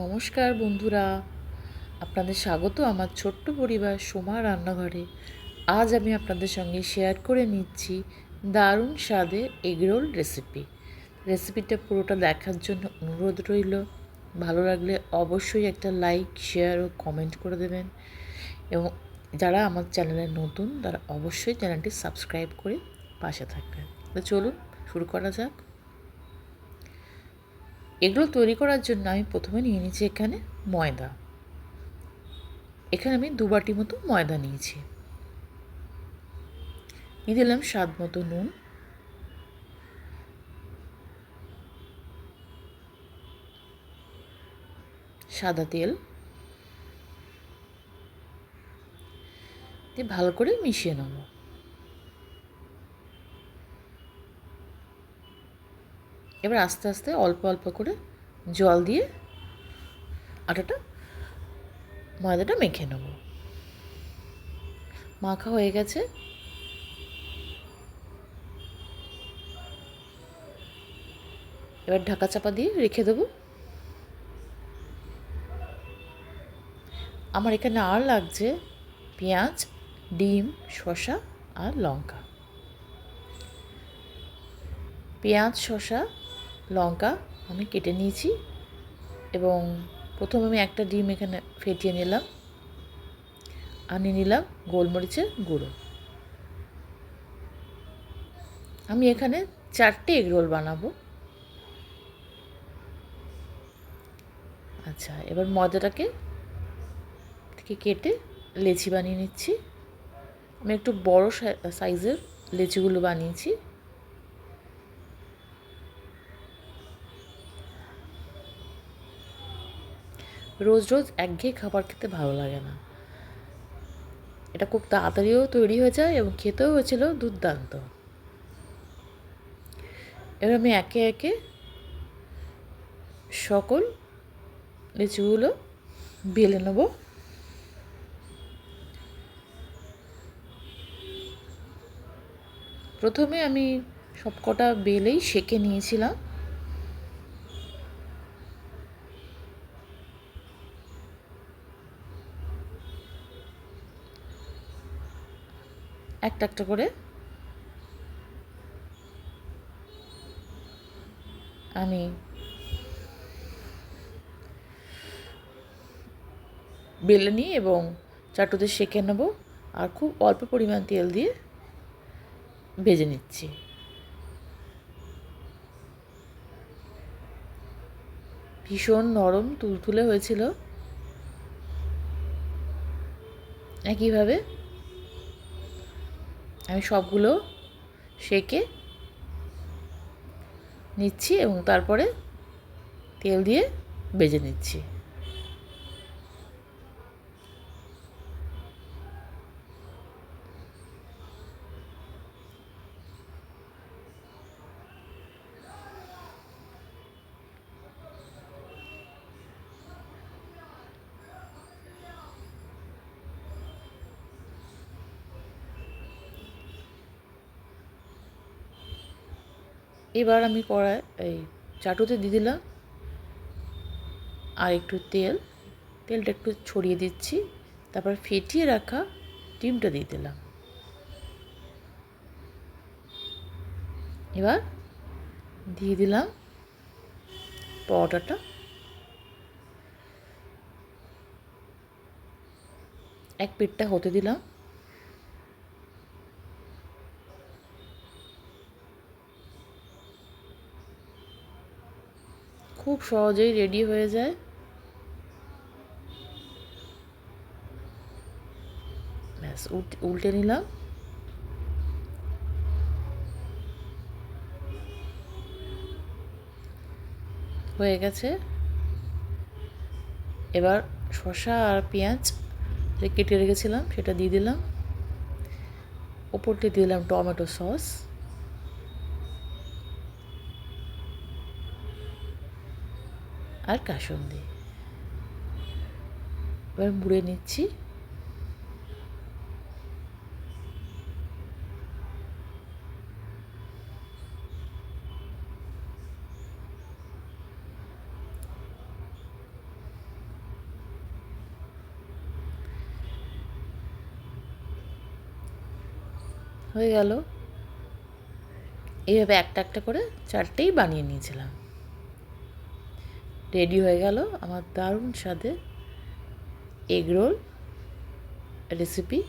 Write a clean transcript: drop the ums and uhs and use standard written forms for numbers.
নমস্কার বন্ধুরা, আপনাদের স্বাগত আমার ছোট্ট পরিবার সোমা রান্নাঘরে। আজ আমি আপনাদের সঙ্গে শেয়ার করে নিচ্ছি দারুণ স্বাদের এগরোল রেসিপিটা পুরোটা দেখার জন্য অনুরোধ রইল। ভালো লাগলে অবশ্যই একটা লাইক, শেয়ার ও কমেন্ট করে দেবেন, এবং যারা আমার চ্যানেলে নতুন তারা অবশ্যই চ্যানেলটি সাবস্ক্রাইব করে পাশে থাকবেন। তো চলুন শুরু করা যাক। এগুলো তৈরি করার জন্য আমি প্রথমে নিয়ে নিচ্ছি এখানে ময়দা। এখানে আমি 2 বাটি মতো ময়দা নিয়েছি। নিয়ে দিলাম স্বাদ মতো নুন, সাদা তেল দিয়ে ভালো করে মিশিয়ে নেব। এবার আস্তে আস্তে অল্প অল্প করে জল দিয়ে ময়দাটা মেখে নেব। মাখা হয়ে গেছে। এবার ঢাকা চাপা দিয়ে রেখে দেবো। আমার এখানে আর লাগছে পেঁয়াজ, ডিম, শসা আর লঙ্কা। পেঁয়াজ, শসা, লঙ্কা আমি কেটে নিয়েছি, এবং প্রথমে আমি একটা ডিম এখানে ফেটিয়ে নিলাম, আর নিয়ে নিলাম গোলমরিচের গুঁড়ো। আমি এখানে 4টে এগরোল বানাবো। আচ্ছা, এবার ময়দাটাকে কেটে লেচি বানিয়ে নিচ্ছি। আমি একটু বড় সাইজের লেচিগুলো বানিয়েছি। রোজ রোজ একঘেয়ে খাবার খেতে ভালো লাগে না। এটা খুব তাড়াতাড়িও তৈরি হয়ে যায় এবং খেতেও হয়েছিল দুর্দান্ত। এবার আমি একে একে সকল লিচুগুলো বেলে নেব। প্রথমে আমি সবকটা বেলেই সেঁকে নিয়েছিলাম। একটা একটা করে আমি বেলে নিই এবং চাটুতে সেঁকে নেব, আর খুব অল্প পরিমাণ তেল দিয়ে ভেজে নিচ্ছি। ভীষণ নরম তুলতুলে হয়েছিল। একইভাবে আমি সবগুলো সেঁকে নিচ্ছি এবং তারপরে তেল দিয়ে ভেজে নিচ্ছি। এবার আমি এই চাটুতে দিয়ে দিলাম আর একটু তেলটা একটু ছড়িয়ে দিচ্ছি। তারপর ফেটিয়ে রাখা ডিমটা দিয়ে দিলাম। এবার দিয়ে দিলাম পরোটাটা। এক পিঠটা হতে দিলাম। খুব সহজেই রেডি হয়ে যায়। ব্যাস উল্টে নিলাম। হয়ে গেছে। এবার শসা আর পেঁয়াজ কেটে রেখেছিলাম সেটা দিয়ে দিলাম। ওপরতে দিলাম টমেটো সস, আর কাসুন্দি। এবার মুড়ে নিচ্ছি। হয়ে গেল। এইভাবে একটা একটা করে 4টেই বানিয়ে নিয়েছিলাম। রেডি হয়ে গেল আমার দারুণ স্বাদের এগরোল রেসিপি।